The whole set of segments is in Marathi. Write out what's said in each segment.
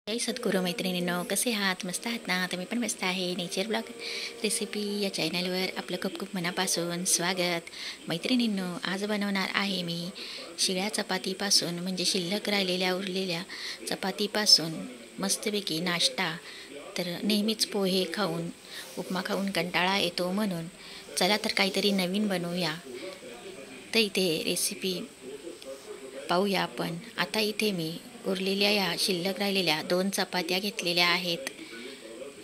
जय सद्गुरू मैत्रिणींनो, कसे आहात? मस्त आहात ना? तर मी पण मस्त आहे. नेचर ब्लॉग रेसिपी या चॅनलवर आपलं खूप खूप मनापासून स्वागत. मैत्रिणींनो, आज बनवणार आहे मी शिळ्या चपातीपासून म्हणजे शिल्लक राहिलेल्या उरलेल्या चपातीपासून मस्तपैकी नाश्ता. तर नेहमीच पोहे खाऊन उपमा खाऊन कंटाळा येतो, म्हणून चला तर काहीतरी नवीन बनवूया. तर इथे रेसिपी पाहूया आपण. आता इथे मी उरलेल्या या शिल्लक राहिलेल्या 2 चपात्या घेतलेल्या आहेत.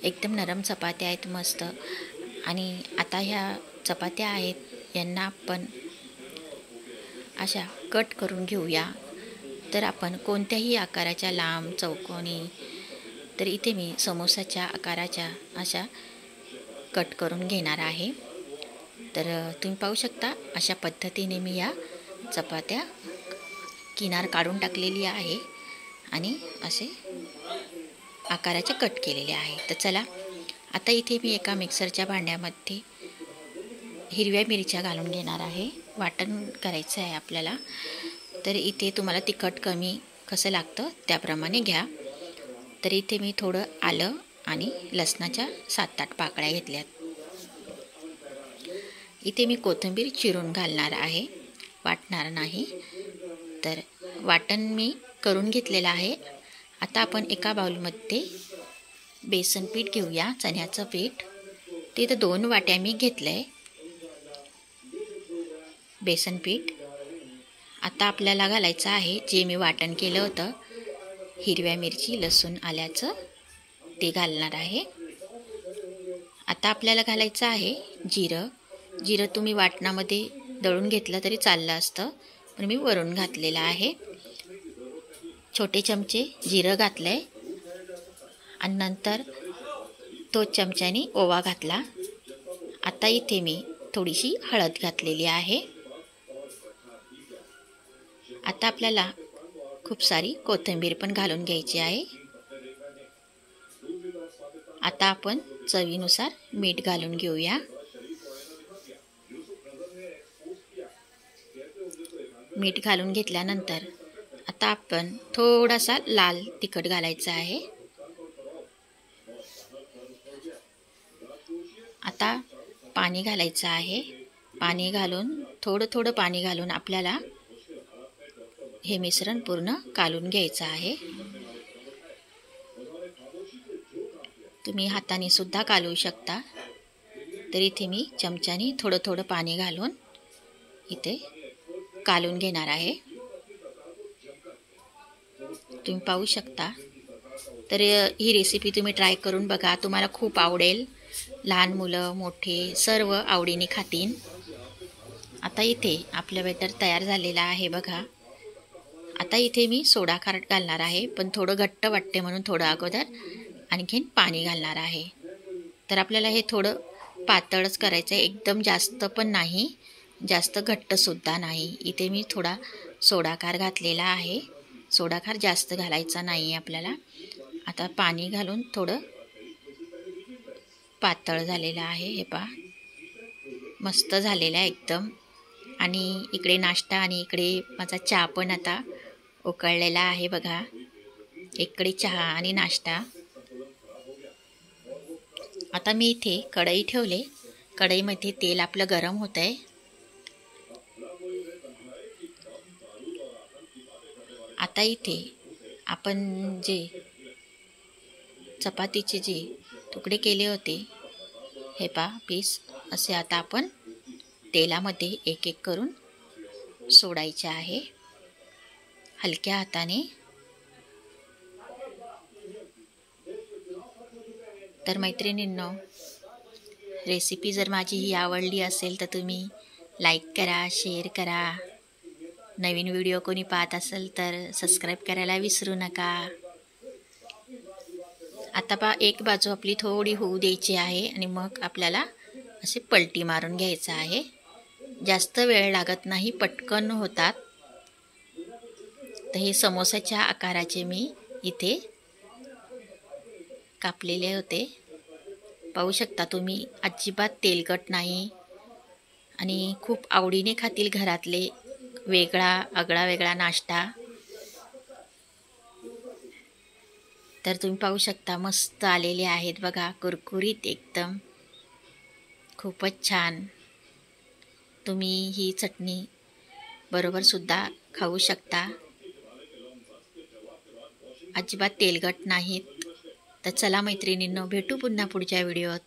एकदम नरम चपात्या आहेत, मस्त. आणि आता ह्या चपात्या आहेत, यांना आपण अशा कट करून घेऊया. तर आपण कोणत्याही आकाराच्या, लांब, चौकोनी, तर इथे मी समोसाच्या आकाराच्या अशा कट करून घेणार आहे. तर तुम्ही पाहू शकता, अशा पद्धतीने मी या चपात्या किनार काढून टाकलेली आहे आणि असे आकाराचे कट केलेले आहे. तर चला, आता इथे मी एका मिक्सरच्या भांड्यामध्ये हिरव्या मिरच्या घालून घेणार आहे. वाटण करायचं आहे आपल्याला. तर इथे तुम्हाला तिखट कमी कसं लागतं त्याप्रमाणे घ्या. तर इथे मी थोडं आलं आणि लसणाच्या 7-8 पाकळ्या घेतल्यात. इथे मी कोथिंबीर चिरून घालणार आहे, वाटणार नाही. तर वाटण मी करून घेतलेलं आहे. आता आपण एका बाउलमध्ये बेसन पीठ घेऊया, चण्याचं पीठ. तिथं 2 वाट्या मी घेतलं आहे बेसन पीठ. आता आपल्याला घालायचं आहे जे मी वाटण केलं होतं, हिरव्या मिरची, लसूण, आल्याचं, ते घालणार आहे. आता आपल्याला घालायचं आहे जिरं. जिरं तुम्ही वाटणामध्ये दळून घेतलं तरी चाललं असतं, पण मी वरून घातलेलं आहे. छोटे चमचे जिरं घातलं आहे आणि नंतर तो चमच्याने ओवा घातला. आता इथे मी थोडीशी हळद घातलेली आहे. आता आपल्याला खूप सारी कोथिंबीर पण घालून घ्यायची आहे. आता आपण चवीनुसार मीठ घालून घेऊया. मीठ घालून घेतल्यानंतर आता आपण थोडासा लाल तिखट घालायचं आहे. आता पाणी घालायचं आहे. पाणी घालून थोडं पाणी घालून आपल्याला हे मिश्रण पूर्ण कालून घ्यायचं आहे. तुम्ही हाताने सुद्धा कालवू शकता. तर इथे मी चमच्याने थोडं पाणी घालून इथे कालून घेणार आहे. तुम्ही पाहू शकता. तर ही रेसिपी तुम्ही ट्राय करून बघा, तुम्हाला खूप आवडेल. लहान मुलं मोठे सर्व आवडीने खातील. आता इथे आपलं बेटर तयार झालेलं आहे बघा. आता इथे मी सोडा खारट घालणार आहे, पण थोडं घट्ट वाटते म्हणून थोडं अगोदर आणखीन पाणी घालणार आहे. तर आपल्याला हे थोडं पातळच करायचं आहे, एकदम जास्त पण नाही, जास्त घट्टसुद्धा नाही. इथे मी थोडा सोडाखार घातलेला आहे. सोडाखार जास्त घालायचा नाही आपल्याला. आता पाणी घालून थोडं पातळ झालेलं आहे. हे पहा, मस्त झालेलं आहे एकदम. आणि इकडे नाश्ता आणि इकडे माझा चहा पण आता उकळलेला आहे बघा. इकडे चहा आणि नाश्ता. आता मी इथे कढई ठेवले. कढईमध्ये तेल आपलं गरम होत आहे. आता इथे आपण जे चपातीचे जे तुकडे केले होते, हे पहा पीस, असे आता आपण तेलामध्ये एक एक करून सोडायचे आहे हलक्या हाताने. तर मैत्रिणींनो, रेसिपी जर माझी ही आवडली असेल तर तुम्ही लाईक करा, शेअर करा. नवीन व्हिडिओ कोणी पाहत असेल तर सबस्क्राईब करायला विसरू नका. आता पहा, एक बाजू आपली थोडी होऊ द्यायची आहे आणि मग आपल्याला असे पलटी मारून घ्यायचं आहे. जास्त वेळ लागत नाही, पटकन होतात. तर हे समोसाच्या आकाराचे मी इथे कापलेले होते. पाहू शकता तुम्ही, अजिबात तेलकट नाही आणि खूप आवडीने खातील घरातले. वेगळा वेगळा नाश्ता. तर तुम्ही पाहू शकता मस्त आलेले आहेत बघा, कुरकुरीत एकदम, खूपच छान. तुम्ही ही चटणी बरोबरसुद्धा खाऊ शकता. अजिबात तेलकट नाहीत. तर चला मैत्रिणींनो, भेटू पुन्हा पुढच्या व्हिडिओत.